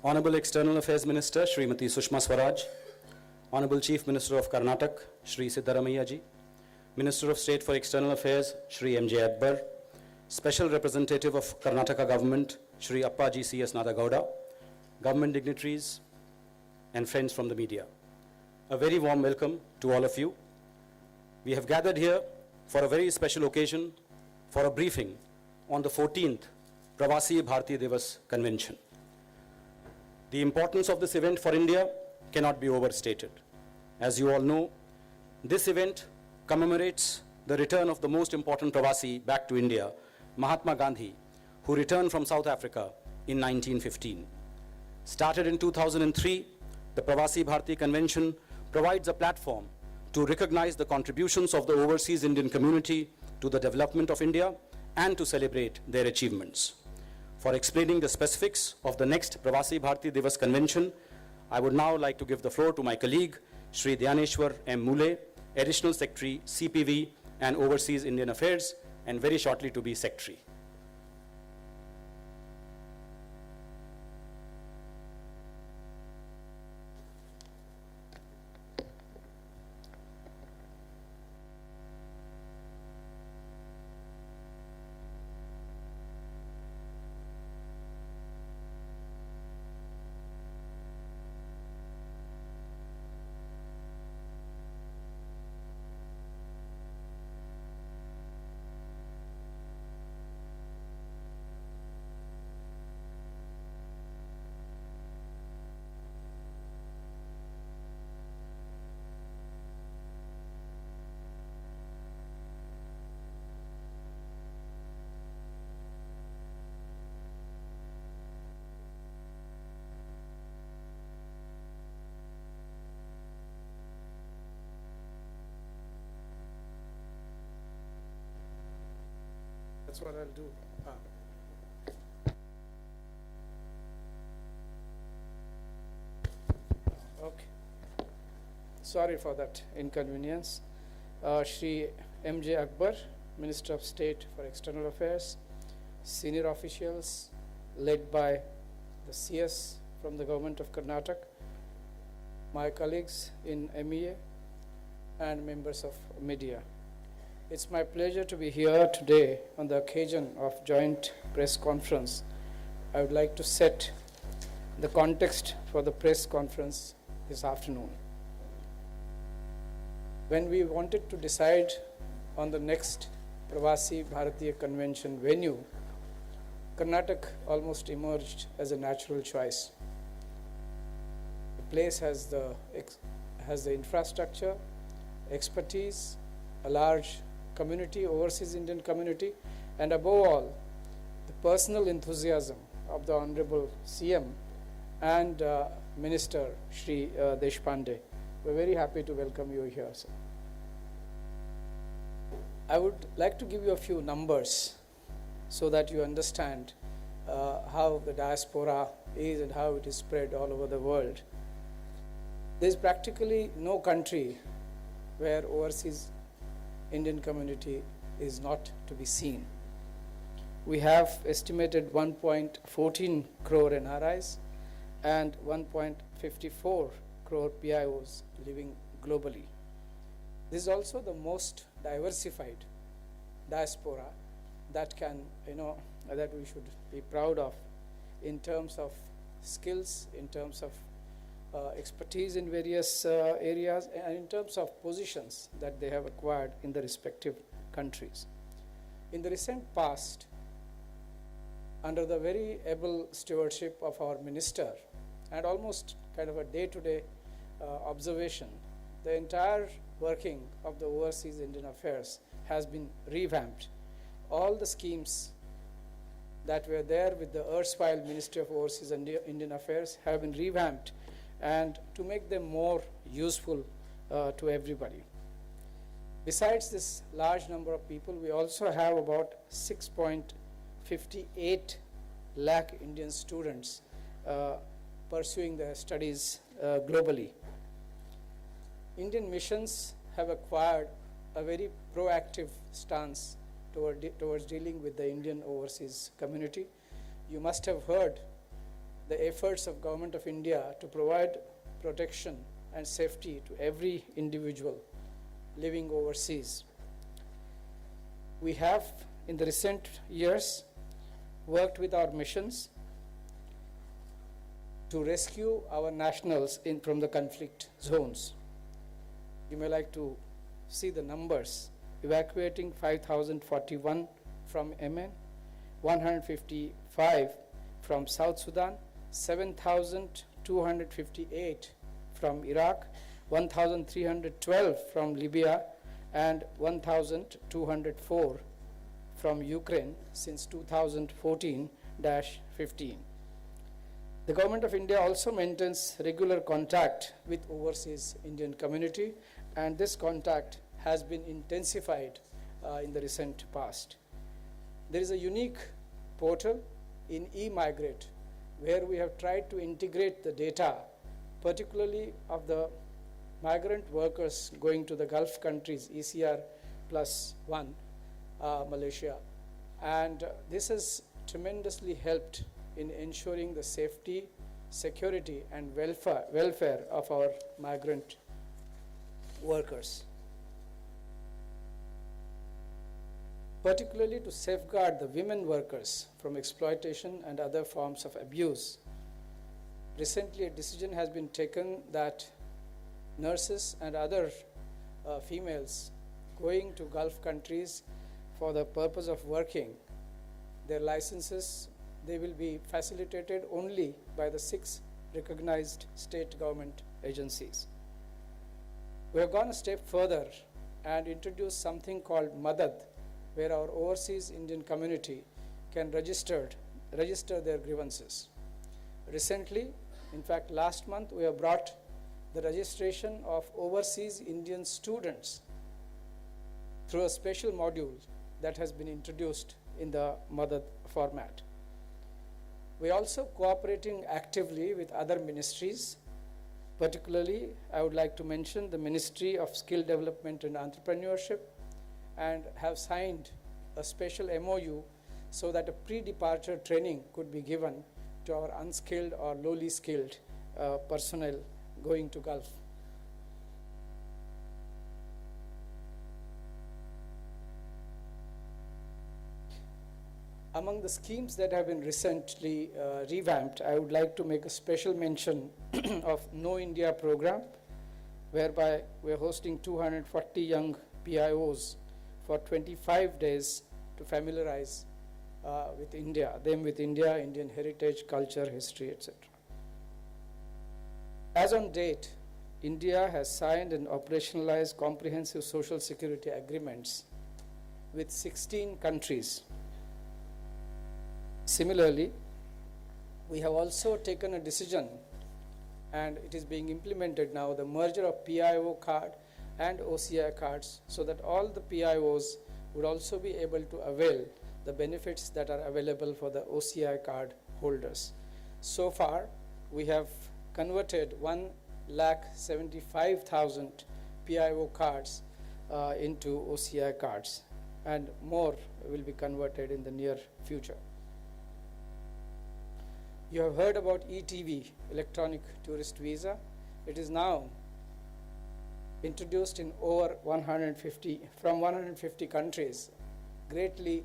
Honorable External Affairs Minister Srimati Sushma Swaraj, Honorable Chief Minister of Karnataka Shri Siddaramaiah ji, Minister of State for External Affairs Shri M.J. Akbar, Special Representative of Karnataka Government Shri Appaji C.S. Nadagowda, government dignitaries and friends from the media. A very warm welcome to all of you. We have gathered here for a very special occasion for a briefing on the 14th Pravasi Bharatiya Divas Convention. The importance of this event for India cannot be overstated. As you all know, this event commemorates the return of the most important Pravasi back to India, Mahatma Gandhi, who returned from South Africa in 1915. Started in 2003, the Pravasi Bharatiya Convention provides a platform to recognize the contributions of the overseas Indian community to the development of India and to celebrate their achievements. For explaining the specifics of the next Pravasi Bharatiya Divas Convention, I would now like to give the floor to my colleague, Shri Dhyaneshwar M. Mule, Additional Secretary, CPV and Overseas Indian Affairs, and very shortly to be Secretary. That's what I'll do. Okay. Sorry for that inconvenience. Shri M.J. Akbar, Minister of State for External Affairs, senior officials led by the CS from the Government of Karnataka, my colleagues in MEA, and members of media. It's my pleasure to be here today on the occasion of joint press conference. I would like to set the context for the press conference this afternoon. When we wanted to decide on the next Pravasi Bharatiya Convention venue, Karnataka almost emerged as a natural choice. The place has the infrastructure, expertise, a large community, overseas Indian community, and above all, the personal enthusiasm of the Honorable CM and Minister Shri Deshpande. We're very happy to welcome you here, sir. I would like to give you a few numbers so that you understand how the diaspora is and how it is spread all over the world. There's practically no country where overseas Indian community is not to be seen. We have estimated 1.14 crore NRIs and 1.54 crore PIOs living globally. This is also the most diversified diaspora that that we should be proud of in terms of skills, in terms of expertise in various areas, and in terms of positions that they have acquired in the respective countries. In the recent past, under the very able stewardship of our minister and almost kind of a day-to-day observation, the entire working of the Overseas Indian Affairs has been revamped. All the schemes that were there with the erstwhile Ministry of Overseas Indian Affairs have been revamped and to make them more useful to everybody. Besides this large number of people, we also have about 6.58 lakh Indian students pursuing their studies globally. Indian missions have acquired a very proactive stance towards dealing with the Indian overseas community. You must have heard the efforts of Government of India to provide protection and safety to every individual living overseas. We have, in the recent years, worked with our missions to rescue our nationals from the conflict zones. You may like to see the numbers: evacuating 5,041 from Yemen, 155 from South Sudan, 7,258 from Iraq, 1,312 from Libya, and 1,204 from Ukraine since 2014-15. The Government of India also maintains regular contact with overseas Indian community, and this contact has been intensified in the recent past. There is a unique portal in eMigrate where we have tried to integrate the data, particularly of the migrant workers going to the Gulf countries, ECR +1, Malaysia. And this has tremendously helped in ensuring the safety, security, and welfare of our migrant workers, particularly to safeguard the women workers from exploitation and other forms of abuse. Recently, a decision has been taken that nurses and other females going to Gulf countries for the purpose of working, their licenses, they will be facilitated only by the 6 recognized state government agencies. We have gone a step further and introduced something called Madad, where our overseas Indian community can register their grievances. Recently, in fact last month, we have brought the registration of overseas Indian students through a special module that has been introduced in the Madad format. We are also cooperating actively with other ministries. Particularly, I would like to mention the Ministry of Skill Development and Entrepreneurship, and have signed a special MOU so that a pre-departure training could be given to our unskilled or lowly skilled personnel going to Gulf. Among the schemes that have been recently revamped, I would like to make a special mention of Know India program, whereby we are hosting 240 young PIOs for 25 days to familiarize with India, Indian heritage, culture, history, etc. As on date, India has signed and operationalized comprehensive social security agreements with 16 countries. Similarly, we have also taken a decision, and it is being implemented now, the merger of PIO card and OCI cards, so that all the PIOs would also be able to avail the benefits that are available for the OCI card holders. So far, we have converted 1,75,000 PIO cards into OCI cards, and more will be converted in the near future. You have heard about ETV, Electronic Tourist Visa. It is now introduced in over 150 countries, greatly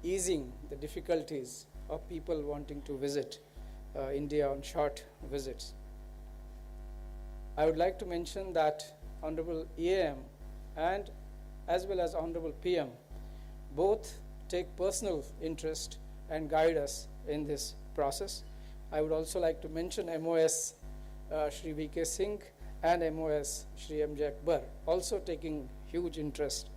easing the difficulties of people wanting to visit India on short visits. I would like to mention that Honorable EAM and as well as Honorable PM both take personal interest and guide us in this process. I would also like to mention MOS Shri VK Singh and MOS Shri MJ Akbar, also taking huge interest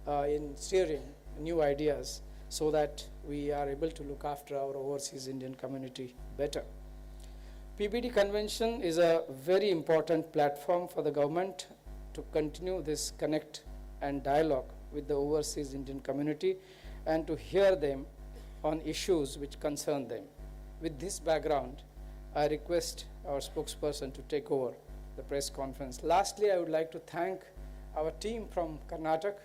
in steering new ideas so that we are able to look after our overseas Indian community better. PBD convention is a very important platform for the government to continue this connect and dialogue with the overseas Indian community and to hear them on issues which concern them. With this background, I request our spokesperson to take over the press conference. Lastly, I would like to thank our team from Karnataka,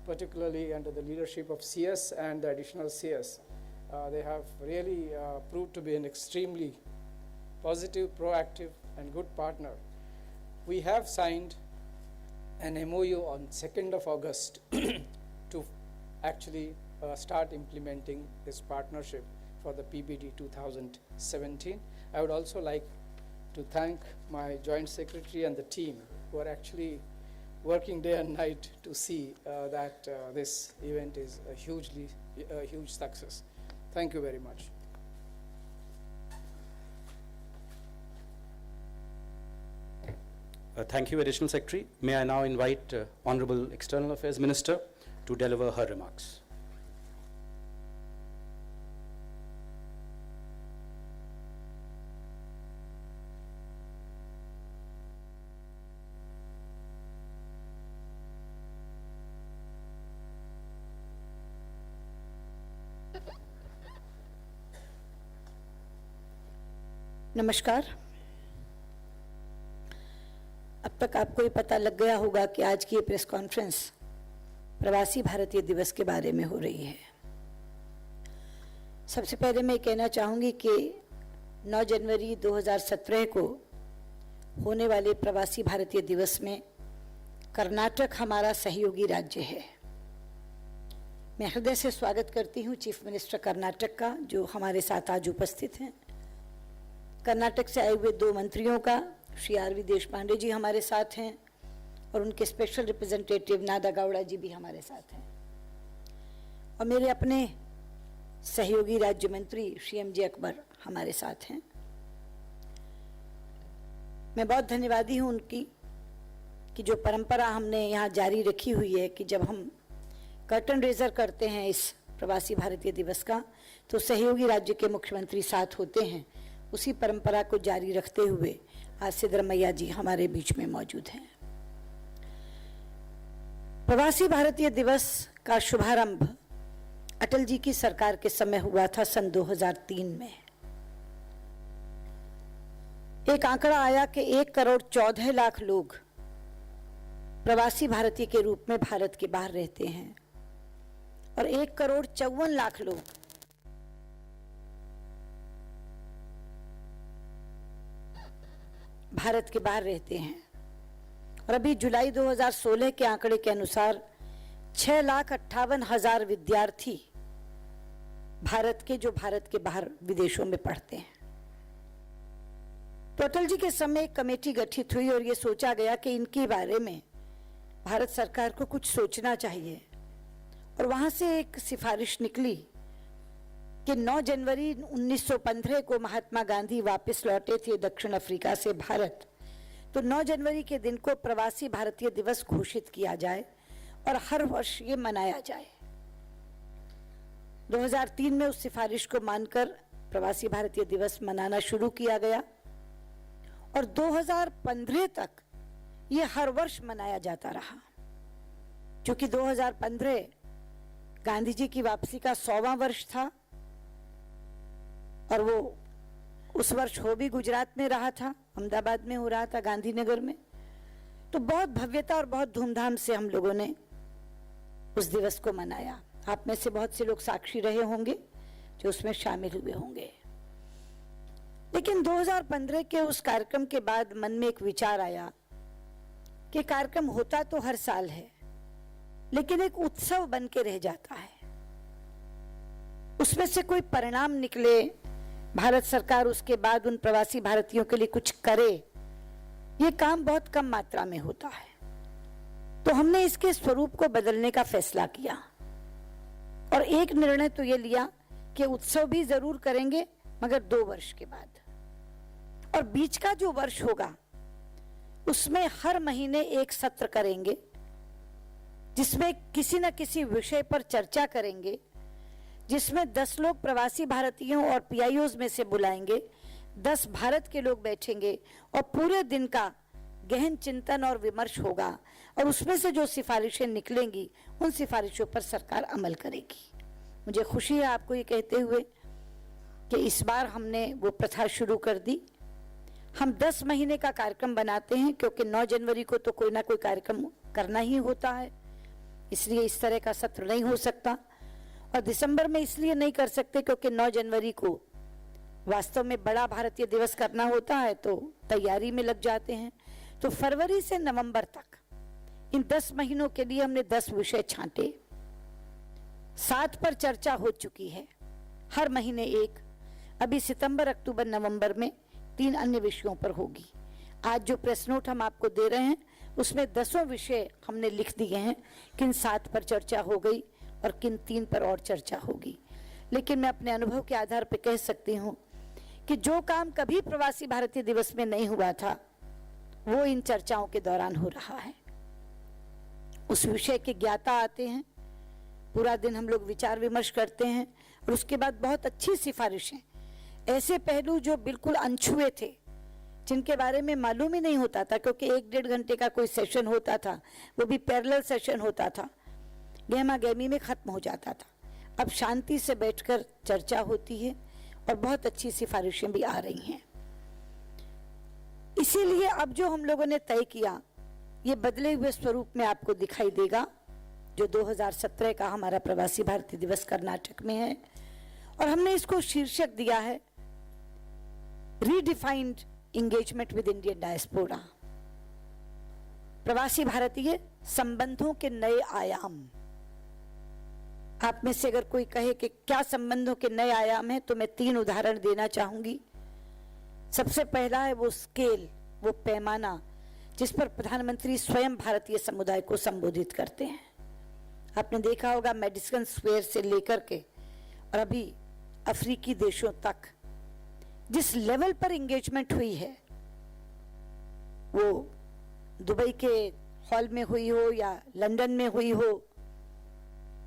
particularly under the leadership of CS and the additional CS. They have really proved to be an extremely positive, proactive, and good partner, we have signed an MOU on 2nd of August to actually start implementing this partnership for the PBD 2017. I would also like to thank my Joint Secretary and the team who are actually working day and night to see that this event is a huge success. Thank you very much. Thank you, Additional Secretary. May I now invite Honorable External Affairs Minister to deliver her remarks. नमस्कार। अब तक आपको ये पता लग गया होगा कि आज की ये प्रेस कॉन्फ्रेंस प्रवासी भारतीय दिवस के बारे में हो रही है। सबसे पहले मैं कहना चाहूँगी कि 9 जनवरी 2017 को होने वाले प्रवासी भारतीय दिवस में कर्नाटक हमारा सहयोगी राज्य है। मैं हृदय से स्वागत करती हूँ चीफ मिनिस्टर कर्नाटक का, जो हमारे साथ आज उपस्थित हैं। कर्नाटक से आए हुए 2 मंत्रियों का, श्री आर.वी. देशपांडे जी हमारे साथ हैं और उनके स्पेशल रिप्रेजेंटेटिव नादा गौड़ा जी भी हमारे साथ हैं, और मेरे अपने सहयोगी राज्य मंत्री श्री एम.जे. अकबर हमारे साथ हैं। मैं बहुत धन्यवादी हूं उनकी कि जो परंपरा हमने यहाँ जारी रखी हुई है कि जब हम कर्टन रेजर करते हैं इस प्रवासी भारतीय दिवस का, तो सहयोगी राज्य के मुख्यमंत्री साथ होते हैं। उसी परंपरा को जारी रखते हुए आज सिद्धरमैया जी हमारे बीच में मौजूद हैं। प्रवासी भारतीय दिवस का शुभारंभ अटल जी की सरकार के समय हुआ था सन 2003 में। एक आंकड़ा आया कि 1,14,00,000 लोग प्रवासी भारतीय के रूप में भारत के बाहर रहते हैं और 1,54,00,000 लोग भारत के बाहर रहते हैं। और अभी जुलाई 2016 के आंकड़े के अनुसार 6,58,000 विद्यार्थी भारत के, जो भारत के बाहर विदेशों में पढ़ते हैं। तो अटल जी के समय एक कमेटी गठित हुई और ये सोचा गया कि इनके बारे में भारत सरकार को कुछ सोचना चाहिए, और वहां से एक सिफारिश निकली कि 9 जनवरी 1915 को महात्मा गांधी वापस लौटे थे दक्षिण अफ्रीका से भारत, तो 9 जनवरी के दिन को प्रवासी भारतीय दिवस घोषित किया जाए और हर वर्ष ये मनाया जाए। 2003 में उस सिफारिश को मानकर प्रवासी भारतीय दिवस मनाना शुरू किया गया और 2015 तक ये हर वर्ष मनाया जाता रहा। क्योंकि 2015 गांधी जी की वापसी का 100वां वर्ष था और वो उस वर्ष हो भी गुजरात में रहा था, अहमदाबाद में हो रहा था, गांधीनगर में। तो बहुत भव्यता और बहुत धूमधाम से हम लोगों ने उस दिवस को मनाया। आप में से बहुत से लोग साक्षी रहे होंगे जो उसमें शामिल हुए होंगे। लेकिन 2015 के उस कार्यक्रम के बाद मन में एक विचार आया कि कार्यक्रम होता तो हर साल है, लेकिन एक उत्सव बन के रह जाता है। उसमें से कोई परिणाम निकले, भारत सरकार उसके बाद उन प्रवासी भारतीयों के लिए कुछ करे, ये काम बहुत कम मात्रा में होता है। तो हमने इसके स्वरूप को बदलने का फैसला किया और एक निर्णय तो ये लिया कि उत्सव भी जरूर करेंगे, मगर 2 वर्ष के बाद। और बीच का जो वर्ष होगा उसमें हर महीने एक सत्र करेंगे जिसमें किसी न किसी विषय पर चर्चा करेंगे, जिसमें 10 लोग प्रवासी भारतीयों और पीआईओज में से बुलाएंगे, 10 भारत के लोग बैठेंगे और पूरे दिन का गहन चिंतन और विमर्श होगा और उसमें से जो सिफारिशें निकलेंगी उन सिफारिशों पर सरकार अमल करेगी। मुझे खुशी है आपको ये कहते हुए कि इस बार हमने वो प्रथा शुरू कर दी। हम 10 महीने का कार्यक्रम बनाते हैं क्योंकि 9 जनवरी को तो कोई ना कोई कार्यक्रम करना ही होता है, इसलिए इस तरह का सत्र नहीं हो सकता। और दिसंबर में इसलिए नहीं कर सकते क्योंकि 9 जनवरी को वास्तव में बड़ा भारतीय दिवस करना होता है तो तैयारी में लग जाते हैं। तो फरवरी से नवंबर तक इन 10 महीनों के लिए हमने 10 विषय छांटे, 7 पर चर्चा हो चुकी है, हर महीने एक। अभी सितंबर, अक्टूबर, नवंबर में 3 अन्य विषयों पर होगी। आज जो प्रेस नोट हम आपको दे रहे हैं उसमें 10 विषय हमने लिख दिए हैं, किन 7 पर चर्चा हो गई और किन 3 पर और चर्चा होगी। लेकिन मैं अपने अनुभव के आधार पर कह सकती हूँ कि जो काम कभी प्रवासी भारतीय दिवस में नहीं हुआ था वो इन चर्चाओं के दौरान हो रहा है। उस विषय के ज्ञाता आते हैं, पूरा दिन हम लोग विचार विमर्श करते हैं और उसके बाद बहुत अच्छी सिफारिशें, ऐसे पहलू जो बिल्कुल अनछुए थे, जिनके बारे में मालूम ही नहीं होता था, क्योंकि 1-1.5 घंटे का कोई सेशन होता था, वो भी पैरेलल सेशन होता था, गहमा गहमी में खत्म हो जाता था। अब शांति से बैठकर चर्चा होती है और बहुत अच्छी सिफारिशें भी आ रही हैं। इसीलिए अब जो हम लोगों ने तय किया ये बदले हुए स्वरूप में आपको दिखाई देगा, जो 2017 का हमारा प्रवासी भारतीय दिवस कर्नाटक में है, और हमने इसको शीर्षक दिया है redefined engagement with Indian diaspora, प्रवासी भारतीय संबंधों के नए आयाम। आप में से अगर कोई कहे कि क्या संबंधों के नए आयाम हैं, तो मैं 3 उदाहरण देना चाहूंगी। सबसे पहला है वो स्केल, वो पैमाना जिस पर प्रधानमंत्री स्वयं भारतीय समुदाय को संबोधित करते हैं। आपने देखा होगा मेडिसिन स्क्वायर से लेकर के और अभी अफ्रीकी देशों तक जिस लेवल पर एंगेजमेंट हुई है, वो दुबई के हॉल में हुई हो या लंदन में हुई हो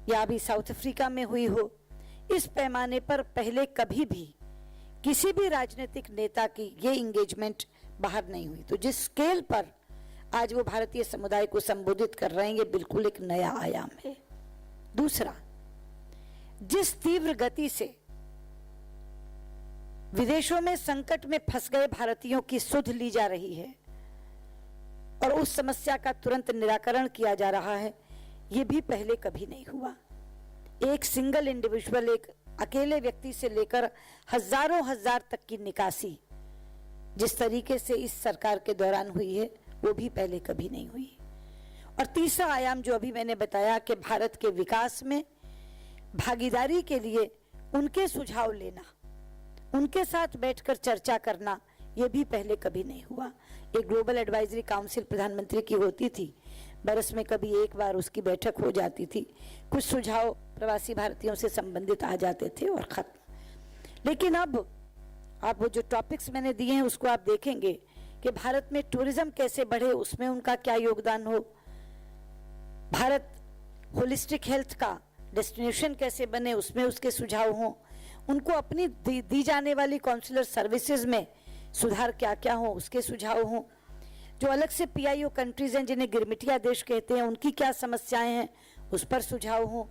या अभी साउथ अफ्रीका में हुई हो, इस पैमाने पर पहले कभी भी किसी भी राजनीतिक नेता की ये एंगेजमेंट बाहर नहीं हुई। तो जिस स्केल पर आज वो भारतीय समुदाय को संबोधित कर रहे हैं, ये बिल्कुल एक नया आयाम है। दूसरा, जिस तीव्र गति से विदेशों में संकट में फंस गए भारतीयों की सुध ली जा रही है और उस समस्या का तुरंत निराकरण किया जा रहा है, ये भी पहले कभी नहीं हुआ। एक सिंगल इंडिविजुअल, एक अकेले व्यक्ति से लेकर हजारों हजार तक की निकासी जिस तरीके से इस सरकार के दौरान हुई है, वो भी पहले कभी नहीं हुई। और तीसरा आयाम जो अभी मैंने बताया कि भारत के विकास में भागीदारी के लिए उनके सुझाव लेना, उनके साथ बैठकर चर्चा करना, ये भी पहले कभी नहीं हुआ। एक ग्लोबल एडवाइजरी काउंसिल प्रधानमंत्री की होती थी, बरस में कभी एक बार उसकी बैठक हो जाती थी, कुछ सुझाव प्रवासी भारतीयों से संबंधित आ जाते थे और खत्म। लेकिन अब आप वो जो टॉपिक्स मैंने दिए हैं उसको आप देखेंगे कि भारत में टूरिज्म कैसे बढ़े, उसमें उनका क्या योगदान हो, भारत होलिस्टिक हेल्थ का डेस्टिनेशन कैसे बने, उसमें उसके सुझाव हों, उनको अपनी दी जाने वाली काउंसलर सर्विसेज में सुधार क्या क्या हो, उसके सुझाव हों, जो अलग से पीआईओ कंट्रीज हैं जिन्हें गिरमिटिया देश कहते हैं, उनकी क्या समस्याएं हैं, उस पर सुझाव हों,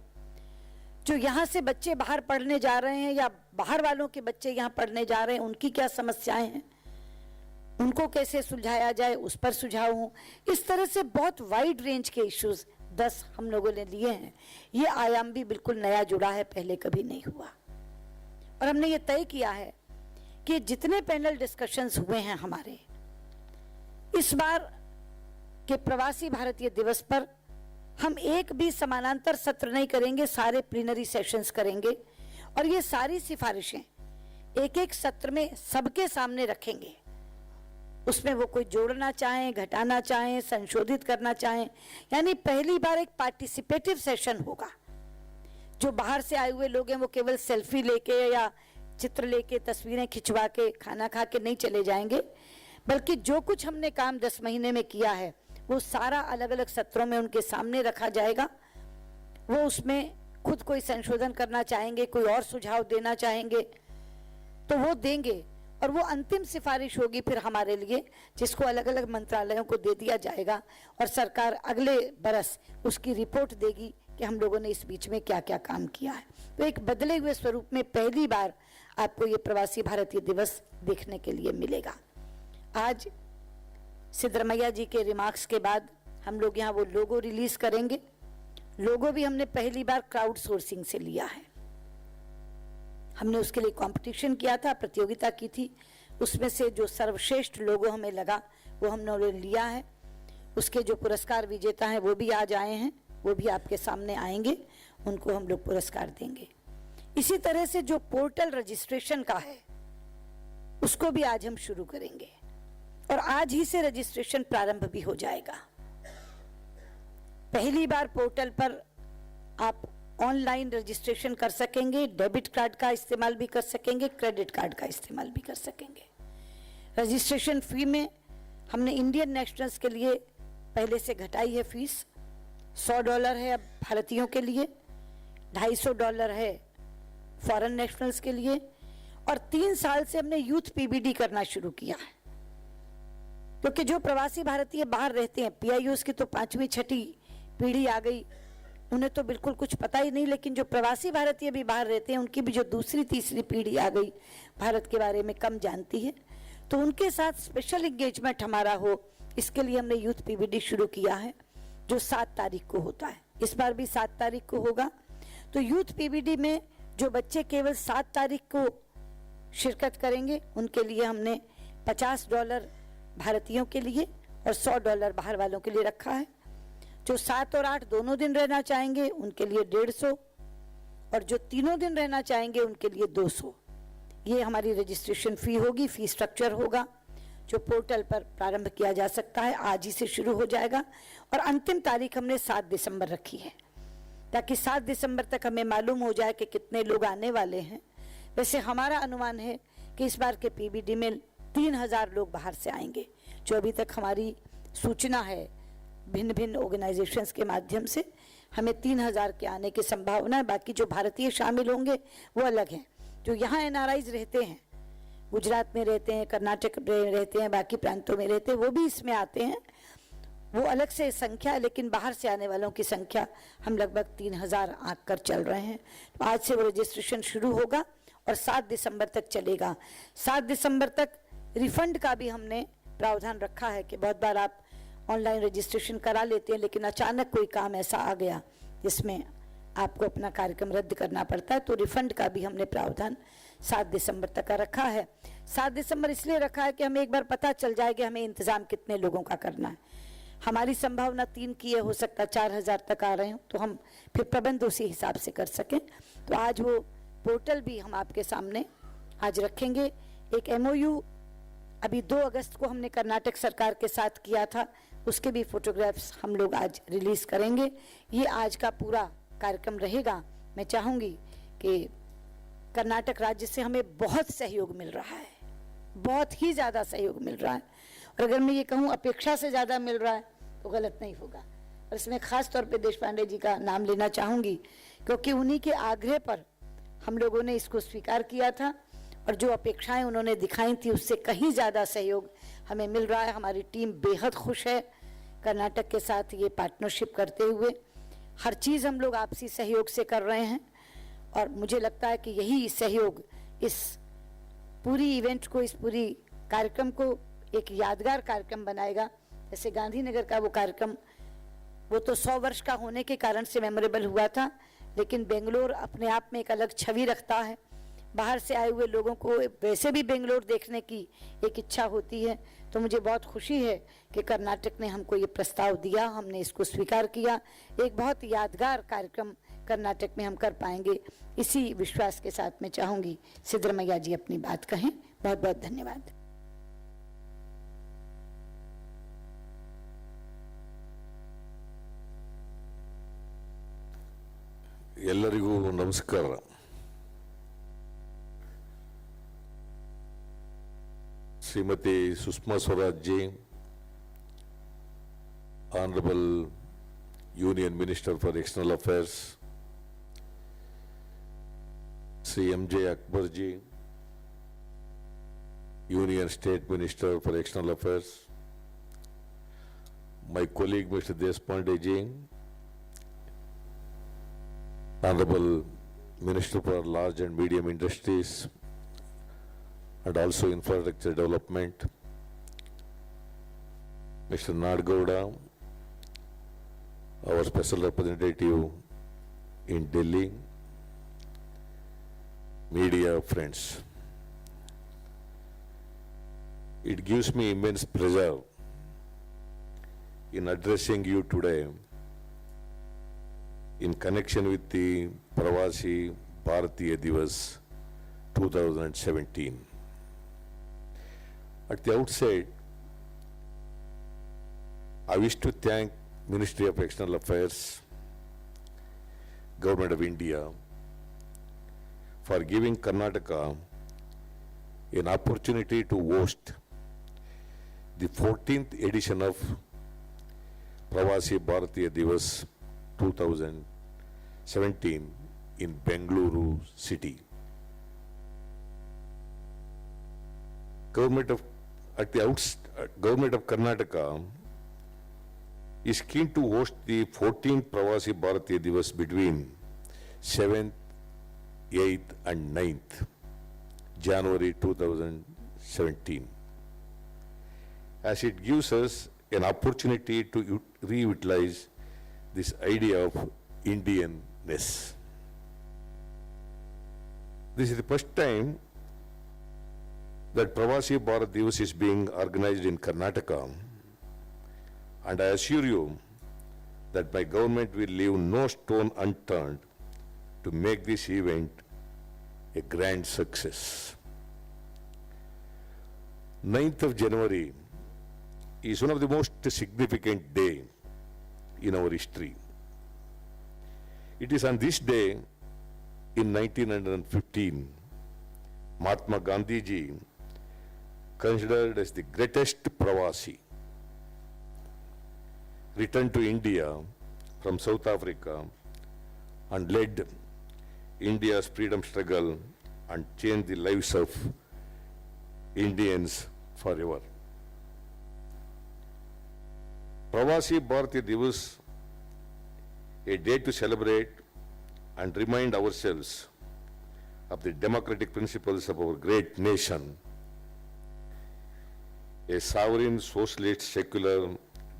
जो यहाँ से बच्चे बाहर पढ़ने जा रहे हैं या बाहर वालों के बच्चे यहाँ पढ़ने जा रहे हैं, उनकी क्या समस्याएं हैं, उनको कैसे सुलझाया जाए, उस पर सुझाव हों। इस तरह से बहुत वाइड रेंज के इश्यूज 10 हम लोगों ने लिए हैं। ये आयाम भी बिल्कुल नया जुड़ा है, पहले कभी नहीं हुआ। और हमने ये तय किया है कि जितने पैनल डिस्कशंस हुए हैं हमारे, इस बार के प्रवासी भारतीय दिवस पर हम एक भी समानांतर सत्र नहीं करेंगे, सारे प्लीनरी सेशंस करेंगे और ये सारी सिफारिशें एक एक सत्र में सबके सामने रखेंगे। उसमें वो कोई जोड़ना चाहें, घटाना चाहें, संशोधित करना चाहें, यानी पहली बार एक पार्टिसिपेटिव सेशन होगा। जो बाहर से आए हुए लोग हैं वो केवल सेल्फी लेके या चित्र लेके, तस्वीरें खिंचवा के, खाना खा के नहीं चले जाएंगे, बल्कि जो कुछ हमने काम 10 महीने में किया है वो सारा अलग अलग सत्रों में उनके सामने रखा जाएगा। वो उसमें खुद कोई संशोधन करना चाहेंगे, कोई और सुझाव देना चाहेंगे तो वो देंगे और वो अंतिम सिफारिश होगी फिर हमारे लिए, जिसको अलग अलग मंत्रालयों को दे दिया जाएगा और सरकार अगले बरस उसकी रिपोर्ट देगी कि हम लोगों ने इस बीच में क्या क्या काम किया है। तो एक बदले हुए स्वरूप में पहली बार आपको ये प्रवासी भारतीय दिवस देखने के लिए मिलेगा। आज सिद्धरमैया जी के रिमार्क्स के बाद हम लोग यहाँ वो लोगो रिलीज करेंगे। लोगो भी हमने पहली बार क्राउड सोर्सिंग से लिया है। हमने उसके लिए कंपटीशन किया था, प्रतियोगिता की थी। उसमें से जो सर्वश्रेष्ठ लोगो हमें लगा वो हमने लिया है। उसके जो पुरस्कार विजेता हैं वो भी आज आए हैं, वो भी आपके सामने आएंगे, उनको हम लोग पुरस्कार देंगे। इसी तरह से जो पोर्टल रजिस्ट्रेशन का है उसको भी आज हम शुरू करेंगे और आज ही से रजिस्ट्रेशन प्रारंभ भी हो जाएगा। पहली बार पोर्टल पर आप ऑनलाइन रजिस्ट्रेशन कर सकेंगे, डेबिट कार्ड का इस्तेमाल भी कर सकेंगे, क्रेडिट कार्ड का इस्तेमाल भी कर सकेंगे। रजिस्ट्रेशन फी में हमने इंडियन नेशनल्स के लिए पहले से घटाई है फीस। $100 है अब भारतीयों के लिए, $250 है फॉरेन नेशनल्स के लिए, और 3 साल से हमने यूथ पीबीडी करना शुरू किया है। क्योंकि जो प्रवासी भारतीय बाहर रहते हैं, पीआईओस की तो 5वीं 6ठी पीढ़ी आ गई, उन्हें तो बिल्कुल कुछ पता ही नहीं, लेकिन जो प्रवासी भारतीय भी बाहर रहते हैं उनकी भी जो 2री 3री पीढ़ी आ गई भारत के बारे में कम जानती है, तो उनके साथ स्पेशल एंगेजमेंट हमारा हो, इसके लिए हमने यूथ पीबीडी शुरू किया है जो 7 तारीख को होता है। इस बार भी 7 तारीख को होगा। तो यूथ पीबीडी में जो बच्चे केवल 7 तारीख को शिरकत करेंगे उनके लिए हमने $50 भारतीयों के लिए और $100 बाहर वालों के लिए रखा है। जो 7 और 8 दोनों दिन रहना चाहेंगे उनके लिए 150, और जो तीनों दिन रहना चाहेंगे उनके लिए 200। ये हमारी रजिस्ट्रेशन फी होगी, फी स्ट्रक्चर होगा जो पोर्टल पर प्रारंभ किया जा सकता है, आज ही से शुरू हो जाएगा। और अंतिम तारीख हमने 7 दिसंबर रखी है ताकि 7 दिसंबर तक हमें मालूम हो जाए कि कितने लोग आने वाले हैं। वैसे हमारा अनुमान है कि इस बार के पीबीडी में 3000 लोग बाहर से आएंगे, जो अभी तक हमारी सूचना है भिन्न भिन्न ऑर्गेनाइजेशंस के माध्यम से हमें 3000 के आने की संभावना है। बाकी जो भारतीय शामिल होंगे वो अलग हैं। जो यहाँ एनआरआईज रहते हैं, गुजरात में रहते हैं, कर्नाटक में रहते हैं, बाकी प्रांतों में रहते हैं, वो भी इसमें आते हैं, वो अलग से संख्या है। लेकिन बाहर से आने वालों की संख्या हम लगभग 3000 आंक कर चल रहे हैं। तो आज से वो रजिस्ट्रेशन शुरू होगा और 7 दिसंबर तक चलेगा। 7 दिसंबर तक रिफंड का भी हमने प्रावधान रखा है कि बहुत बार आप ऑनलाइन रजिस्ट्रेशन करा लेते हैं लेकिन अचानक कोई काम ऐसा आ गया जिसमें आपको अपना कार्यक्रम रद्द करना पड़ता है, तो रिफंड का भी हमने प्रावधान 7 दिसंबर तक का रखा है। 7 दिसंबर इसलिए रखा है कि हमें एक बार पता चल जाए कि हमें इंतजाम कितने लोगों का करना है। हमारी संभावना 3 की है, हो सकता 4000 तक आ रहे हो, तो हम फिर प्रबंध उसी हिसाब से कर सकें। तो आज वो पोर्टल भी हम आपके सामने आज रखेंगे। एक एमओयू अभी 2 अगस्त को हमने कर्नाटक सरकार के साथ किया था, उसके भी फोटोग्राफ्स हम लोग आज रिलीज करेंगे। ये आज का पूरा कार्यक्रम रहेगा। मैं चाहूँगी कि कर्नाटक राज्य से हमें बहुत सहयोग मिल रहा है, बहुत ही ज़्यादा सहयोग मिल रहा है, और अगर मैं ये कहूँ अपेक्षा से ज़्यादा मिल रहा है तो गलत नहीं होगा। और इसमें खास तौर पे देश पांडे जी का नाम लेना चाहूँगी, क्योंकि उन्हीं के आग्रह पर हम लोगों ने इसको स्वीकार किया था और जो अपेक्षाएं उन्होंने दिखाई थी उससे कहीं ज़्यादा सहयोग हमें मिल रहा है। हमारी टीम बेहद खुश है कर्नाटक के साथ ये पार्टनरशिप करते हुए। हर चीज़ हम लोग आपसी सहयोग से कर रहे हैं और मुझे लगता है कि यही सहयोग इस पूरी इवेंट को, इस पूरी कार्यक्रम को एक यादगार कार्यक्रम बनाएगा। जैसे गांधीनगर का वो कार्यक्रम, वो तो 100 वर्ष का होने के कारण से मेमोरेबल हुआ था, लेकिन बेंगलोर अपने आप में एक अलग छवि रखता है। बाहर से आए हुए लोगों को वैसे भी बेंगलोर देखने की एक इच्छा होती है। तो मुझे बहुत खुशी है कि कर्नाटक ने हमको ये प्रस्ताव दिया, हमने इसको स्वीकार किया। एक बहुत यादगार कार्यक्रम कर्नाटक में हम कर पाएंगे, इसी विश्वास के साथ मैं चाहूँगी सिद्धरमैया जी अपनी बात कहें। बहुत बहुत धन्यवाद। ಎಲ್ಲರಿಗೂ ನಮಸ್ಕಾರ. Shrimati Sushma Swaraj ji, honourable union minister for external affairs, Shri M J. Akbar ji, union state minister for external affairs, my colleague Mr. Deshpande ji, Honorable Minister for Large and Medium Industries and also Infrastructure Development, Mr. Nadgowda, our Special Representative in Delhi, media friends, it gives me immense pleasure in addressing you today in connection with the Pravasi Bharatiya Divas 2017. At the outset, I wish to thank Ministry of External Affairs, Government of India, for giving Karnataka an opportunity to host the 14th edition of Pravasi Bharatiya Divas 2017 in Bengaluru city. Government of Karnataka is keen to host the 14th Pravasi Bharatiya Divas between 7th, 8th and 9th January 2017, as it gives us an opportunity to revitalize this idea of Indianness. This is the first time that Pravasi Bharat Divas is being organized in Karnataka, and I assure you that my government will leave no stone unturned to make this event a grand success. 9th of January is one of the most significant days in our history. It is on this day in 1915, Mahatma Gandhi ji, considered as the greatest Pravasi, returned to India from South Africa and led India's freedom struggle and changed the lives of Indians forever. Pravasi Bharatiya Divas, a day to celebrate and remind ourselves of the democratic principles of our great nation, a sovereign, socialist, secular,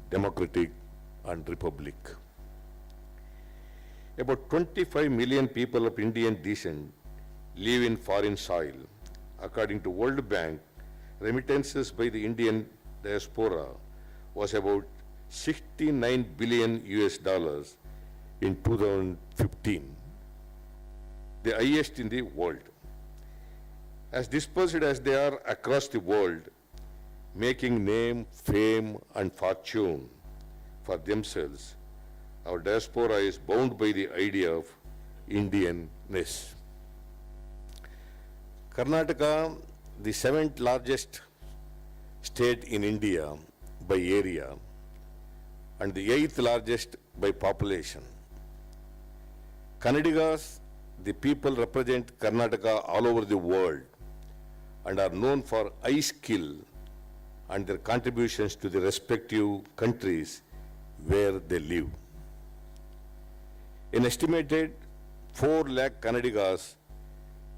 democratic and republic. About 25 million people of Indian descent live in foreign soil. According to World Bank, remittances by the Indian diaspora was about 69 billion US dollars in 2015, the highest in the world. As dispersed as they are across the world, making name, fame and fortune for themselves, our diaspora is bound by the idea of Indianness. Karnataka, the 7th largest state in India by area and the 8th largest by population. Kannadigas, the people represent Karnataka all over the world and are known for high skill and their contributions to the respective countries where they live. An estimated 4 lakh Kannadigas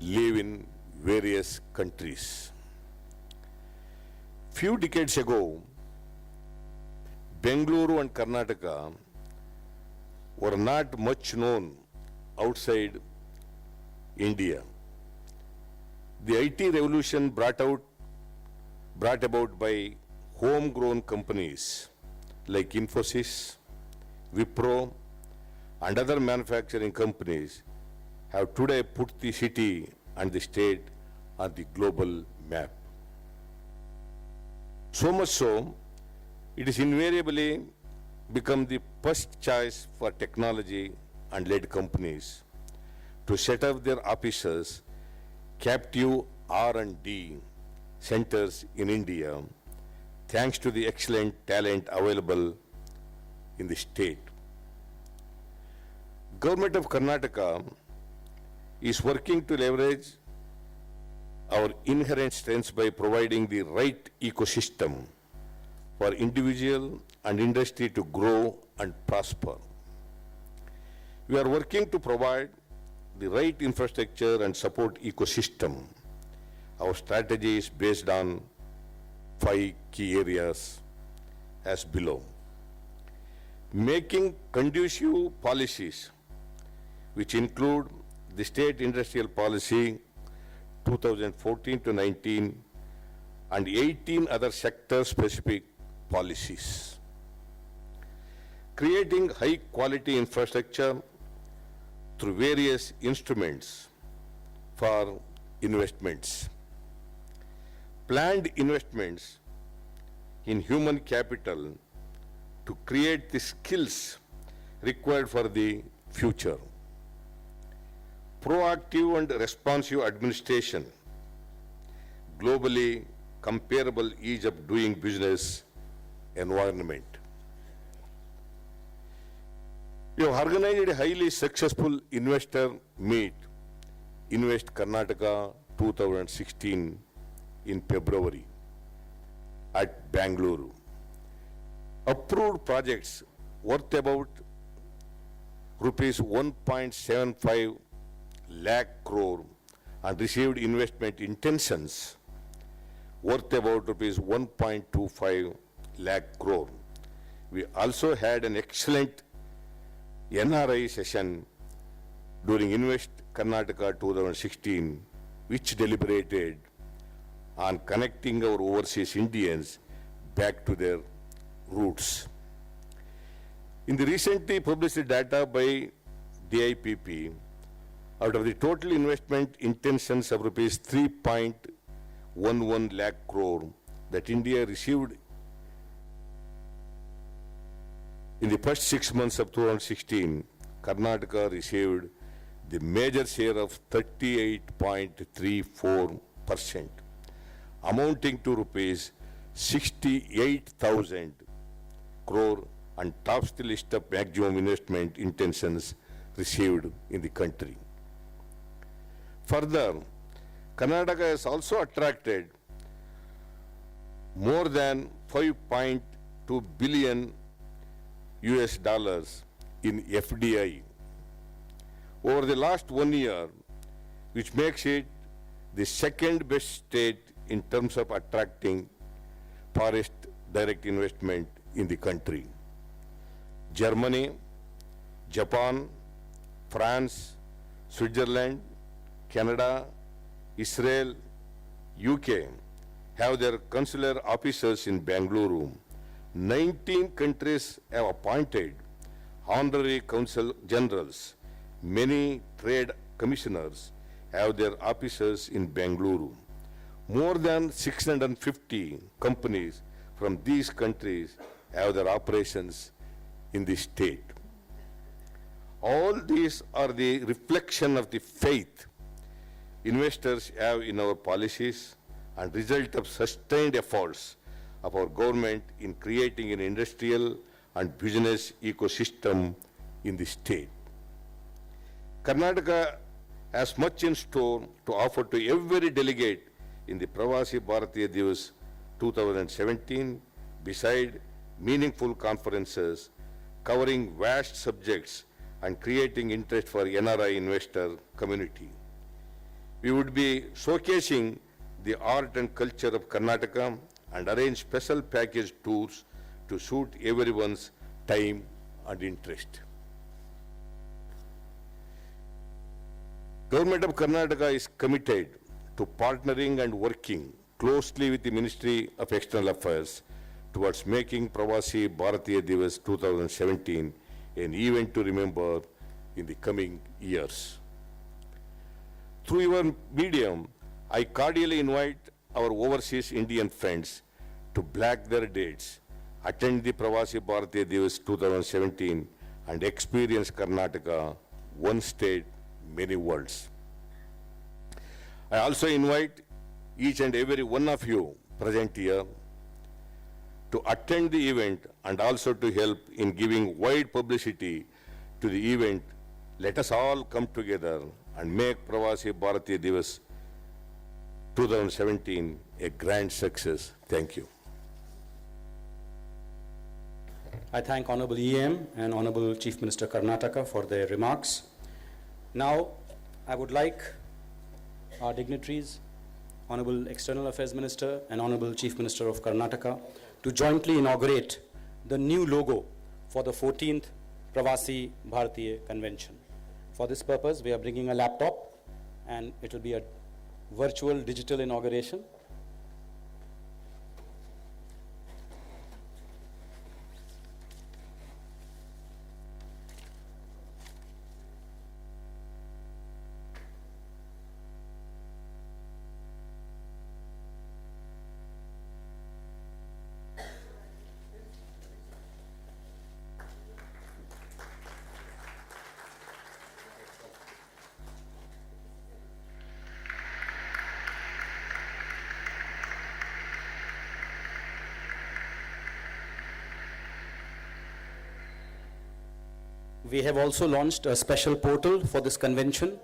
live in various countries. Few decades ago, Bengaluru and Karnataka were not much known outside India. The IT revolution brought about by homegrown companies like Infosys, Wipro, and other manufacturing companies have today put the city and the state on the global map. So much so, it is invariably become the first choice for technology and led companies to set up their offices, captive R&D centers in India, thanks to the excellent talent available in the state. Government of Karnataka is working to leverage our inherent strengths by providing the right ecosystem for individual and industry to grow and prosper. We are working to provide the right infrastructure and support ecosystem. Our strategy is based on 5 key areas as below. Making conducive policies, which include the state industrial policy 2014 to 19 and 18 other sector-specific policies. Creating high-quality infrastructure through various instruments for investments. Planned investments in human capital to create the skills required for the future. Proactive and responsive administration, globally comparable ease of doing business environment. We have organized a highly successful investor meet, Invest Karnataka 2016 in February at Bangalore. Approved projects worth about rupees 1.75 lakh crore and received investment intentions worth about rupees 1.25 lakh crore. We also had an excellent NRI session during Invest Karnataka 2016, which deliberated on connecting our overseas Indians back to their roots. In the recently published data by DIPP, out of the total investment intentions of rupees 3.11 lakh crore that India received in the first 6 months of 2016, Karnataka received the major share of 38.34%, amounting to rupees 68,000 crore and tops the list of maximum investment intentions received in the country. Further, Karnataka has also attracted more than 5.2 billion US dollars in FDI over the last 1 year, which makes it the second best state in terms of attracting forest direct investment in the country. Germany, Japan, France, Switzerland, Canada, Israel, UK have their consular officers in Bangalore. 19 countries have appointed honorary consul generals. Many trade commissioners have their offices in Bangalore. More than 650 companies from these countries have their operations in the state. All these are the reflection of the faith investors have in our policies and result of sustained efforts of our government in creating an industrial and business ecosystem in the state. Karnataka has much in store to offer to every delegate in the Pravasi Bharatiya Divas 2017, beside meaningful conferences covering vast subjects and creating interest for NRI investor community. We would be showcasing the art and culture of Karnataka and arrange special package tours to suit everyone's time and interest. Government of Karnataka is committed to partnering and working closely with the Ministry of External Affairs towards making Pravasi Bharatiya Divas 2017 an event to remember in the coming years. Through your medium, I cordially invite our overseas Indian friends to black their dates, attend the Pravasi Bharatiya Divas 2017 and experience Karnataka, one state, many worlds. I also invite each and every one of you present here to attend the event and also to help in giving wide publicity to the event. Let us all come together and make Pravasi Bharatiya Divas 2017 a grand success. Thank you. I thank Honorable EM and Honorable Chief Minister Karnataka for their remarks. Now, I would like our dignitaries, Honorable External Affairs Minister and Honorable Chief Minister of Karnataka, to jointly inaugurate the new logo for the 14th Pravasi Bharatiya Convention. For this purpose, we are bringing a laptop and it will be virtual digital inauguration. We have also launched a special portal for this convention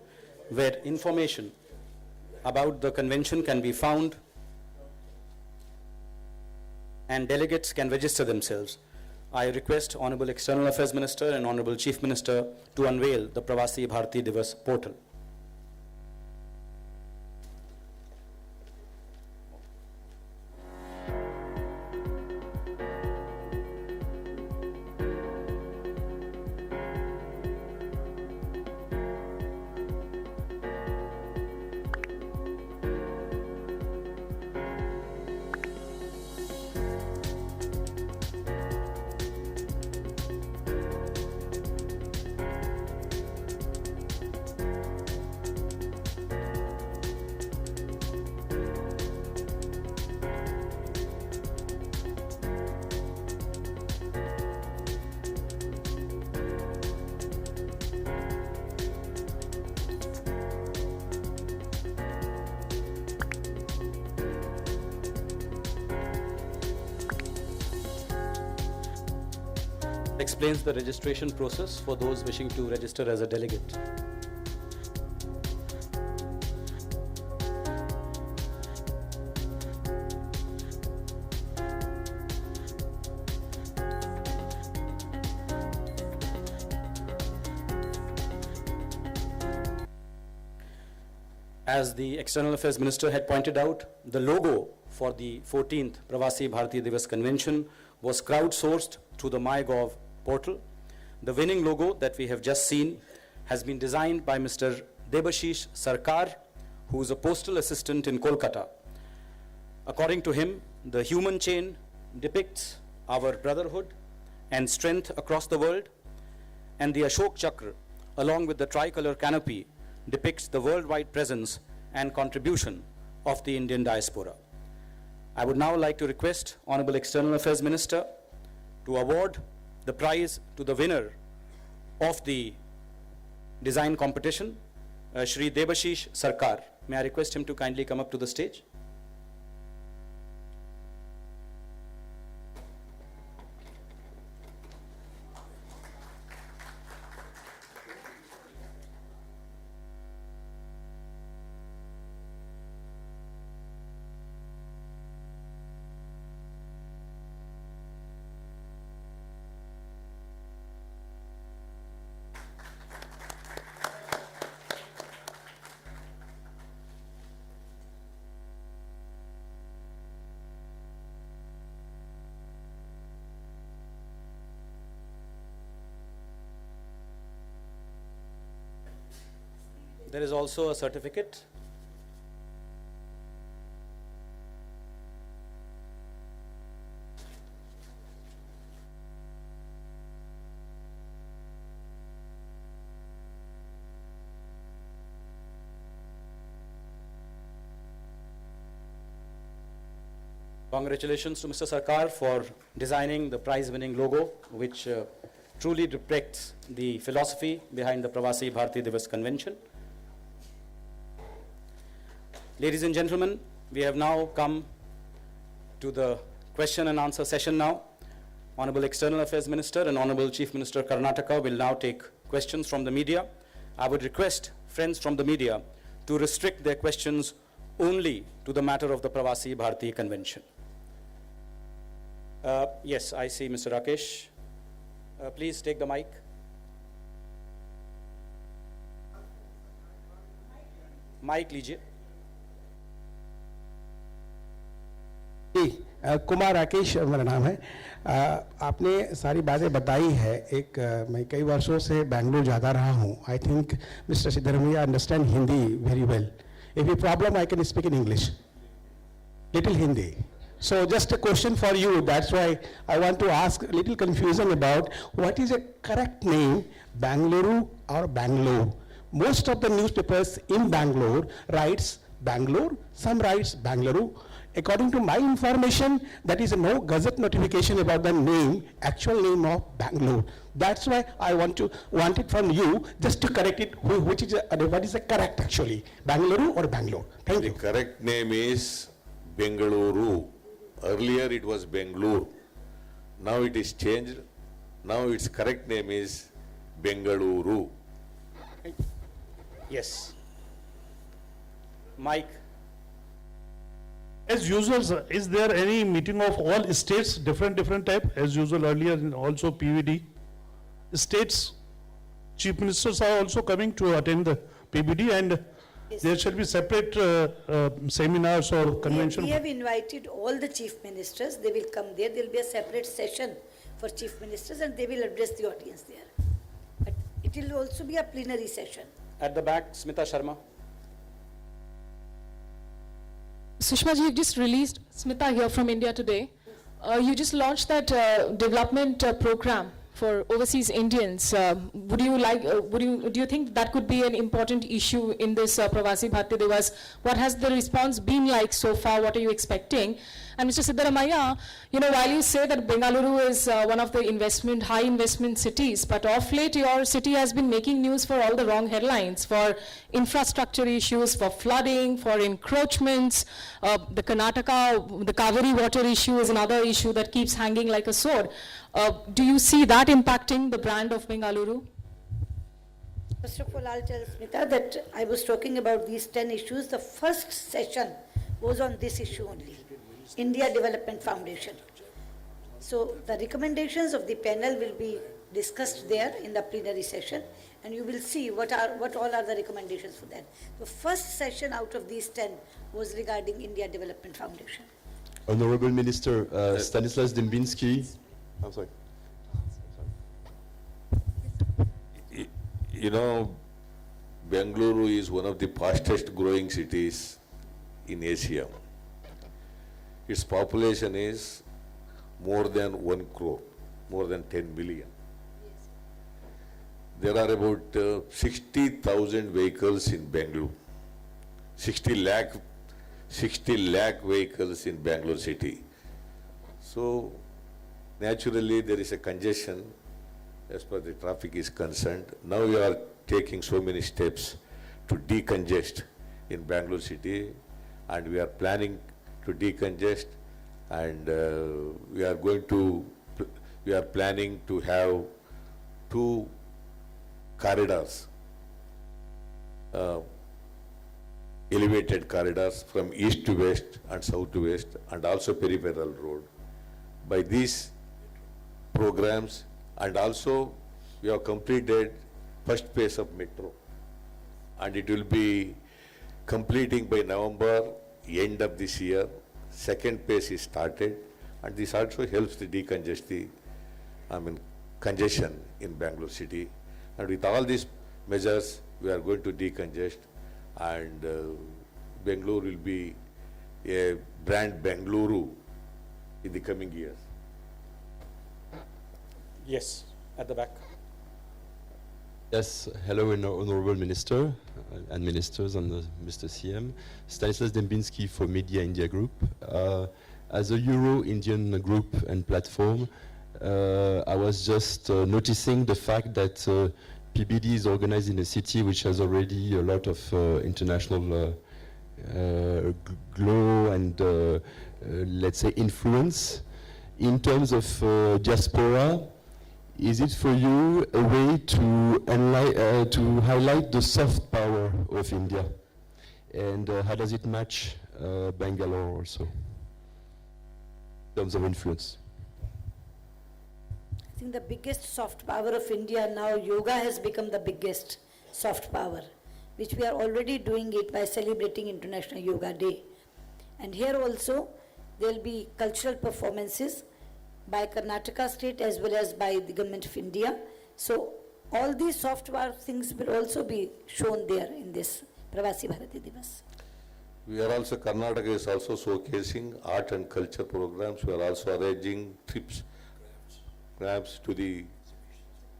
where information about the convention can be found and delegates can register themselves. I request Honorable External Affairs Minister and Honorable Chief Minister to unveil the Pravasi Bharati Divas portal. Explains the registration process for those wishing to register as a delegate. As the External Affairs Minister had pointed out, the logo for the 14th Pravasi Bharati Divas Convention was crowdsourced through the MyGov portal. The winning logo that we have just seen has been designed by Mr. Debashish Sarkar, who is a postal assistant in Kolkata. According to him, the human chain depicts our brotherhood and strength across the world, and the Ashok Chakra, along with the tricolor canopy, depicts the worldwide presence and contribution of the Indian diaspora. I would now like to request Honorable External Affairs Minister to award the prize to the winner of the design competition, Shri Debashish Sarkar. May I request him to kindly come up to the stage? There is also a certificate. Congratulations to Mr. Sarkar for designing the prize-winning logo, which truly depicts the philosophy behind the Pravasi Bharati Divas Convention. Ladies and gentlemen, we have now come to the question and answer session now. Honorable External Affairs Minister and Honorable Chief Minister Karnataka will now take questions from the media. I would request friends from the media to restrict their questions only to the matter of the Pravasi Bharati Convention. Yes, I see Mr. Rakesh. Please take the mic. Mic लीजिए. कुमार राकेश मेरा नाम है। आपने सारी बातें बताई है। मैं कई वर्षों से बेंगलुरु जाता रहा हूँ। I think mister Siddaramaiah understand Hindi very well. If a problem, I can speak in English. Little Hindi. So just a question for you, that's why I want to ask a little confusion about what is a correct name, Bangalore or Bangalore? Most of the newspapers in Bangalore writes Bangalore, some writes Bangalore. According to my information, there is no gazette notification about the name, actual name of Bangalore. That's why I want it from you, just to correct it, what is the correct actually, Bangalore or Bangalore? Thank The you. correct name is Bengaluru. Earlier it was Bangalore. Now it is changed. Now its correct name is Bengaluru. Yes. Mike. As usual, sir, is there any meeting of all states, different type, as usual earlier, and also PBD? States, chief ministers are also coming to attend the PBD, and Yes. there shall be separate seminars or convention. We have invited all the chief ministers, they will come there, there will be a separate session for chief ministers and they will address the audience there. But it will also be a plenary session. At the back, Smita Sharma. Sushma ji, you just released, Smita here from India Today. You just launched that development program for overseas Indians. Do you think that could be an important issue in this Pravasi Bharatiya Divas? What has the response been like so far? What are you expecting? And Mr. Siddaramaiah, while you say that Bengaluru is one of the high investment cities, but of late your city has been making news for all the wrong headlines, for infrastructure issues, for flooding, for encroachments. The Karnataka, the Kaveri water issue is another issue that keeps hanging like a sword. Do you see that impacting the brand of Bengaluru? First of all, I'll tell Smita that I was talking about these 10 issues. The first session was on this issue only, India Development Foundation. So the recommendations of the panel will be discussed there in the plenary session, and you will see what all are the recommendations for that. The first session out of these 10 was regarding India Development Foundation. Honorable Minister, Stanislas Dembinski. I'm sorry. Bengaluru is one of the fastest growing cities in Asia. Its population is more than 1 crore, more than 10 million. There are about 60,000 vehicles in Bengaluru, 60 lakh vehicles in Bangalore city. So naturally there is a congestion as far as the traffic is concerned. Now we are taking so many steps to decongest in Bangalore city, and we are planning to decongest, and we are planning to have 2 corridors, elevated corridors from east to west and south to west, and also peripheral road. By these programs, and also we have completed first phase of metro, and it will be completing by November, end of this year. Second phase is started, and this also helps to decongest congestion in Bangalore city. And with all these measures, we are going to decongest, and Bangalore will be a brand Bengaluru in the coming years. Yes, at the back. Yes, hello, Honorable Minister and Ministers and Mr. CM. Stanislas Dembinski for Media India Group. As a Euro-Indian group and platform, I was just noticing the fact that PBD is organized in a city which has already a lot of international glow and, let's say, influence. In terms of diaspora, is it for you a way to highlight the soft power of India? And how does it match Bangalore also, in terms of influence? I think the biggest soft power of India now, yoga has become the biggest soft power, which we are already doing it by celebrating International Yoga Day. And here also, there will be cultural performances by Karnataka state as well as by the government of India. So all these soft power things will also be shown there in this Pravasi Bharatiya Divas. We are also, Karnataka is also showcasing art and culture programs. We are also arranging trips, grabs to the,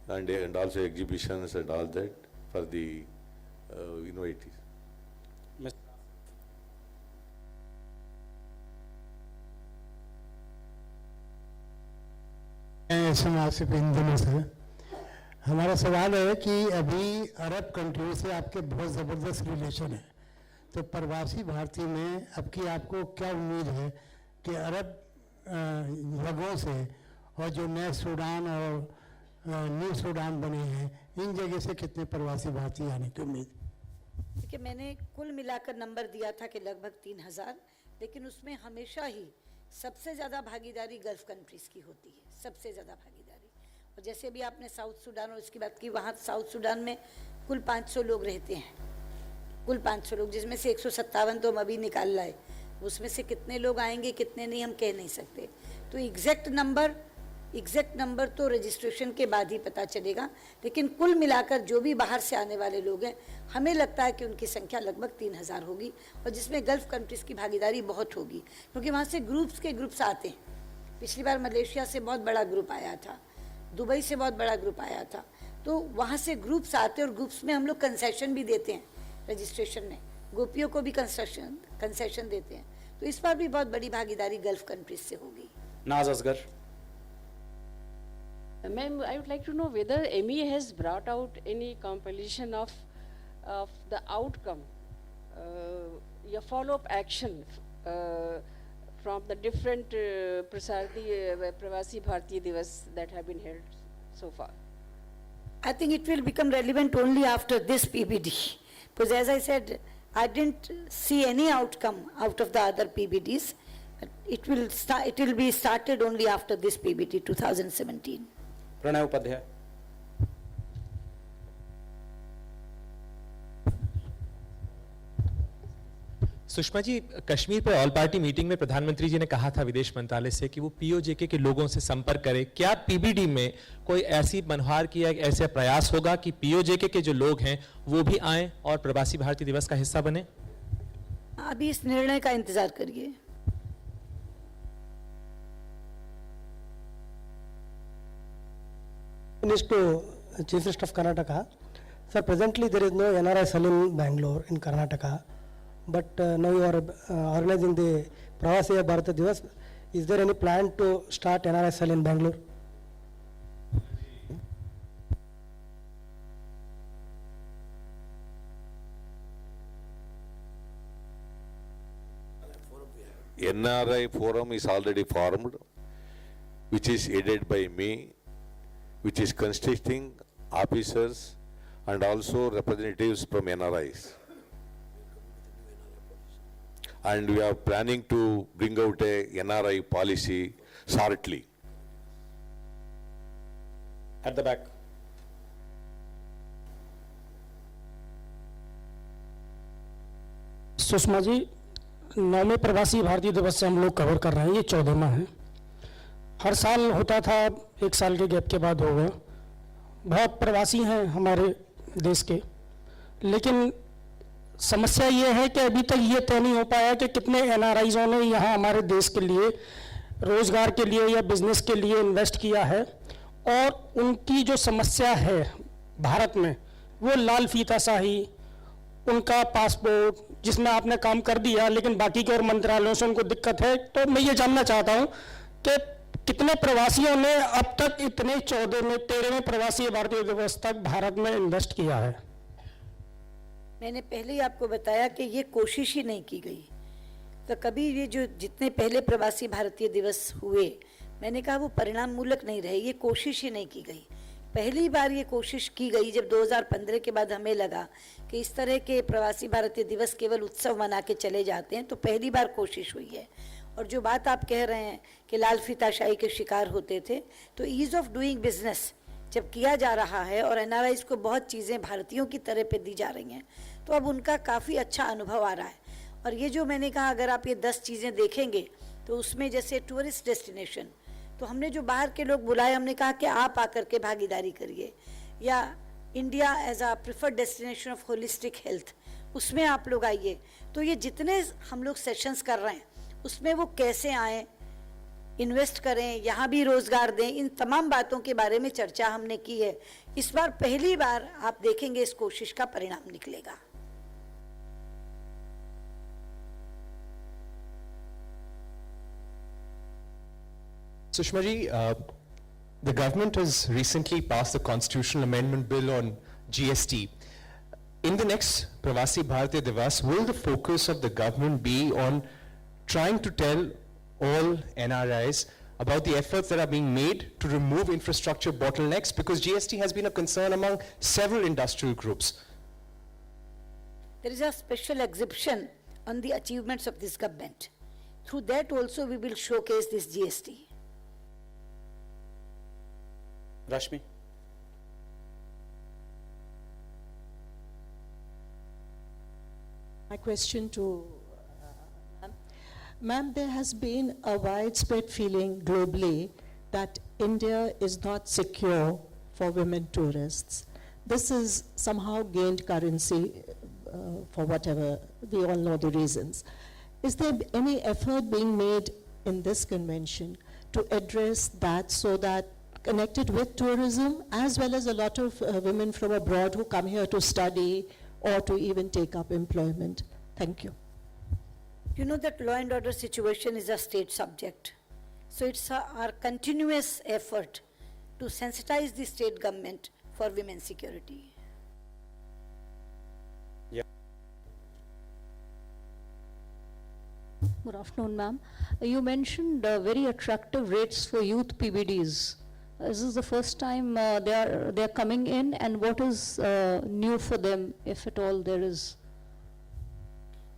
and also exhibitions and all that for the innovators. समाज से इन दिनों से हमारा सवाल है कि अभी Arab country से आपके बहुत ज़बरदस्त रिलेशन है, तो प्रवासी भारतीय में अब की आपको क्या उम्मीद है कि अरब जगहों से और जो नए सूडान और न्यू सूडान बने हैं, इन जगह से कितने प्रवासी भारतीय आने की उम्मीद? देखिए, मैंने कुल मिलाकर नंबर दिया था कि लगभग 3000, लेकिन उसमें हमेशा ही सबसे ज़्यादा भागीदारी गल्फ कंट्रीज़ की होती है, सबसे ज़्यादा भागीदारी। और जैसे भी आपने साउथ सूडान और इसकी बात की, वहाँ साउथ सूडान में कुल 500 लोग रहते हैं, कुल 500 लोग, जिसमें से 157 तो हम अभी निकाल लाए। उसमें से कितने लोग आएंगे कितने नहीं हम कह नहीं सकते। तो एग्जैक्ट नंबर तो रजिस्ट्रेशन के बाद ही पता चलेगा, लेकिन कुल मिलाकर जो भी बाहर से आने वाले लोग हैं, हमें लगता है कि उनकी संख्या लगभग 3000 होगी, और जिसमें गल्फ कंट्रीज़ की भागीदारी बहुत होगी, क्योंकि वहाँ से ग्रुप्स आते हैं। पिछली बार मलेशिया से बहुत बड़ा ग्रुप आया था, दुबई से बहुत बड़ा ग्रुप आया था, तो वहाँ से ग्रुप्स आते हैं और ग्रुप्स में हम लोग कंसेशन भी देते हैं। रजिस्ट्रेशन में गोपियों को भी कंसेशन देते हैं, तो इस बार भी बहुत बड़ी भागीदारी गल्फ कंट्रीज से होगी। नाज Asghar. Ma'am, I would like to know whether ME has brought out any compilation of the outcome, your follow-up action from the different Pravasi Bharatiya Divas that have been held so far. I think it will become relevant only after this PBD, because as I said, I didn't see any outcome out of the other PBDs. It will be started only after this PBD 2017. Pranay Upadhyay. Sushma ji, Kashmir पे all party meeting में प्रधानमंत्री जी ने कहा था विदेश मंत्रालय से कि वो पीओजेके के लोगों से संपर्क करे। क्या पीबीडी में कोई ऐसी मनहार किया, ऐसा प्रयास होगा कि पीओजेके के जो लोग हैं वो भी आएं और प्रवासी भारतीय दिवस का हिस्सा बने? अभी इस निर्णय का इंतजार करिए। To Chief Minister of Karnataka, sir, presently there is no NRI cell in Bangalore, in Karnataka, but now you are organizing the Pravasi Bharata Divas. Is there any plan to start NRI cell in Bangalore? NRI forum is already formed, which is headed by me, which is consisting officers and also representatives from NRIs. And we are planning to bring out a NRI policy shortly. At the back. Sushma ji, 9वें प्रवासी भारतीय दिवस से हम लोग cover कर रहे हैं, ये 14वां है। हर साल होता था, 1 साल के गैप के बाद हो गया। बहुत प्रवासी हैं हमारे देश के, लेकिन समस्या ये है कि अभी तक ये तय नहीं हो पाया कि कितने एनआरआईज़ों ने यहाँ हमारे देश के लिए रोज़गार के लिए या बिजनेस के लिए इन्वेस्ट किया है, और उनकी जो समस्या है भारत में वो लाल फीताशाही, उनका पासपोर्ट जिसमें आपने काम कर दिया लेकिन बाकी के और मंत्रालयों से उनको दिक्कत है। तो मैं ये जानना चाहता हूँ कि कितने प्रवासियों ने अब तक इतने 13वें प्रवासी भारतीय दिवस तक भारत में इन्वेस्ट किया है? मैंने पहले ही आपको बताया कि ये कोशिश ही नहीं की गई। तो कभी ये जो जितने पहले प्रवासी भारतीय दिवस हुए, मैंने कहा वो परिणाम मूलक नहीं रहे, ये कोशिश ही नहीं की गई। पहली बार ये कोशिश की गई जब 2015 के बाद हमें लगा कि इस तरह के प्रवासी भारतीय दिवस केवल उत्सव मना के चले जाते हैं, तो पहली बार कोशिश हुई है। और जो बात आप कह रहे हैं कि लाल फीताशाही के शिकार होते थे, तो ईज़ ऑफ डूइंग बिजनेस जब किया जा रहा है और एनआरआईज़ को बहुत चीज़ें भारतीयों की तरह पे दी जा रही हैं, तो अब उनका काफ़ी अच्छा अनुभव आ रहा है। और ये जो मैंने कहा, अगर आप ये 10 चीज़ें देखेंगे तो उसमें जैसे टूरिस्ट डेस्टिनेशन, तो हमने जो बाहर के लोग बुलाए, हमने कहा कि आप आकर के भागीदारी करिए, या India as a preferred destination of holistic health, उसमें आप लोग आइए। तो ये जितने हम लोग सेशंस कर रहे हैं उसमें वो कैसे आए, इन्वेस्ट करें, यहाँ भी रोजगार दें, इन तमाम बातों के बारे में चर्चा हमने की है। इस बार पहली बार आप देखेंगे इस कोशिश का परिणाम निकलेगा। Sushma ji, the government has recently passed the constitutional amendment bill on GST. In the next Pravasi Bharatiya Divas, will the focus of the government be on trying to tell all NRIs about the efforts that are being made to remove infrastructure bottlenecks? Because GST has been a concern among several industrial groups. There is a special exhibition on the achievements of this government. Through that also we will showcase this GST. Rashmi? My question to ma'am, there has been a widespread feeling globally that India is not secure for women tourists. This is somehow gained currency for whatever, we all know the reasons. Is there any effort being made in this convention to address that, so that connected with tourism, as well as a lot of women from abroad who come here to study or to even take up employment? Thank you. You know that law and order situation is a state subject. So it's our continuous effort to sensitize the state government for women's security. Yeah. Good afternoon, ma'am. You mentioned very attractive rates for youth PBDs. This is the first time they are coming in, and what is new for them, if at all there is?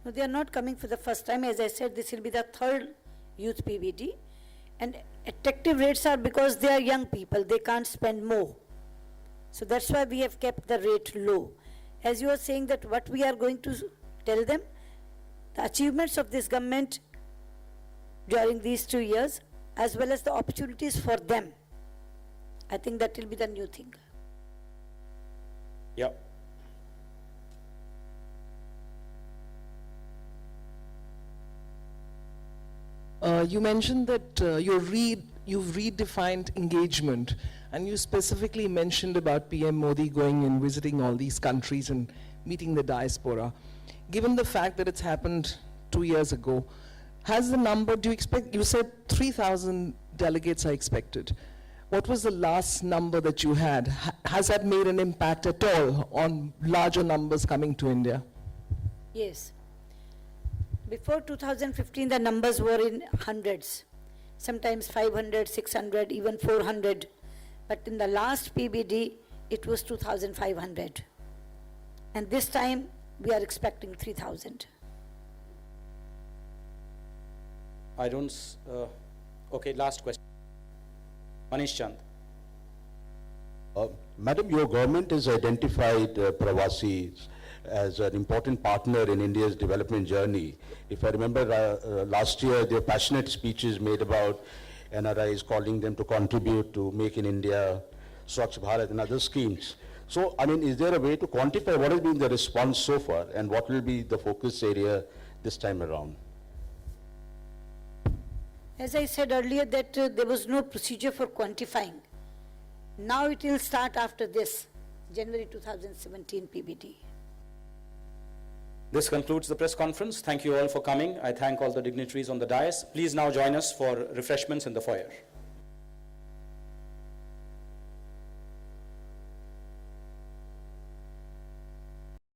No, they are not coming for the first time. As I said, this will be the third youth PBD. And attractive rates are because they are young people, they can't spend more. So that's why we have kept the rate low. As you are saying that what we are going to tell them, the achievements of this government during these 2 years, as well as the opportunities for them. I think that will be the new thing. Yeah. You mentioned that you've redefined engagement, and you specifically mentioned about PM Modi going and visiting all these countries and meeting the diaspora. Given the fact that it's happened 2 years ago, has the number, do you expect, you said 3,000 delegates are expected. What was the last number that you had? Has that made an impact at all on larger numbers coming to India? Yes. Before 2015, the numbers were in hundreds, sometimes 500, 600, even 400. But in the last PBD, it was 2,500. And this time, we are expecting 3,000. I don't, okay, last question. Manish Chand. Madam, your government has identified Pravasis as an important partner in India's development journey. If I remember last year, there were passionate speeches made about NRIs calling them to contribute to Make in India, Swachh Bharat and other schemes. So, I mean, is there a way to quantify what has been the response so far and what will be the focus area this time around? As I said earlier that there was no procedure for quantifying. Now it will start after this, January 2017 PBD. This concludes the press conference. Thank you all for coming. I thank all the dignitaries on the dais. Please now join us for refreshments in the foyer.